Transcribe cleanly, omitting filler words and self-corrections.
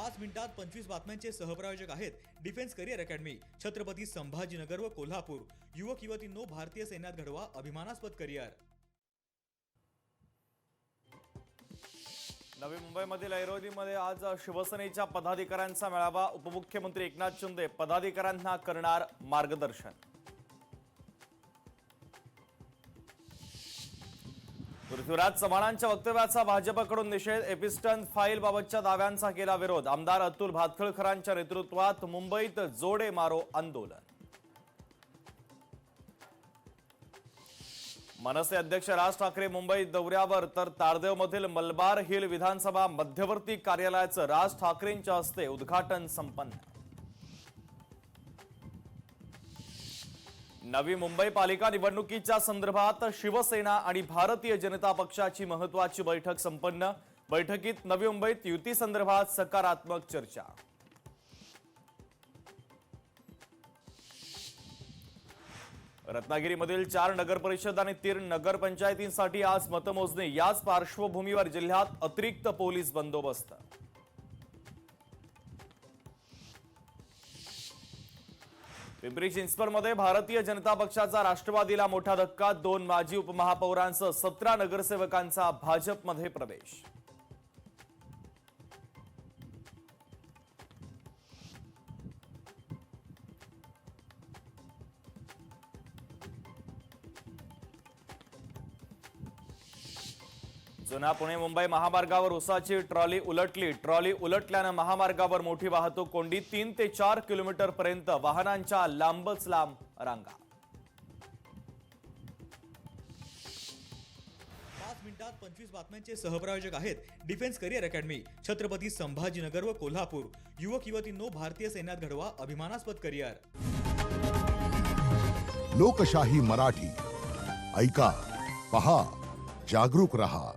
5 मिनिटात 25 बातम्यांचे सहप्रायोजक आहेत defence career academy, Chhatrapati Sambhajinagar व कोल्हापूर। युवक युवतींनो, भारतीय सैन्यात घडवा अभिमानास्पद करिअर। नवी मुंबईमधील ऐरोलीमध्ये आज शिवसेनेच्या पदाधिकाऱ्यांचा मेळावा। उपमुख्यमंत्री एकनाथ शिंदे पदाधिकाऱ्यांना करणार मार्गदर्शन। पृथ्वीराज चव्हाणांच्या वक्तव्याचा भाजपकडून निषेध। एपिस्टन फाईल बाबतच्या दाव्यांचा केला विरोध। आमदार अतुल भातखळकरांच्या नेतृत्वात मुंबईत जोडे मारो आंदोलन। मनसे अध्यक्ष राज ठाकरे मुंबईत दौऱ्यावर, तर तारदेवमधील मलबार हिल विधानसभा मध्यवर्ती कार्यालयाचं राज ठाकरेंच्या हस्ते उद्घाटन संपन्न। नवी मुंबई पालिका निवडणुकीच्या संदर्भात शिवसेना आणि भारतीय जनता पक्षाची महत्त्वाची बैठक संपन्न। बैठकीत नवी मुंबईत युती संदर्भात सकारात्मक चर्चा। रत्नागिरीमधील 4 नगरपरिषद आणि 3 नगरपंचायतींसाठी आज मतमोजणी। याच पार्श्वभूमीवर जिल्ह्यात अतिरिक्त पोलीस बंदोबस्त। पिंपरी चिंचवडमध्ये भारतीय जनता पक्षाचा राष्ट्रवादीला मोठा धक्का। 2 माजी उपमहापौरांसह 17 नगरसेवकांचा भाजपमध्ये प्रवेश। जुना पुणे मुंबई महामार्गावर उसाची ट्रॉली उलटली। ट्रॉली उलटल्यानं महामार्गावर मोठी वाहतूक कोंडी। 3 ते 4 किलोमीटर पर्यंत वाहनांच्या लांबच लांब रांगा। 5 मिनिटात 25 बातम्यांचे सहप्रायोजक आहेत defence career academy, Chhatrapati Sambhajinagar व कोल्हापूर। युवक युवतींनो, भारतीय सैन्यात घडवा अभिमानास्पद करिअर। लोकशाही मराठी ऐका, पहा, जागरूक रहा।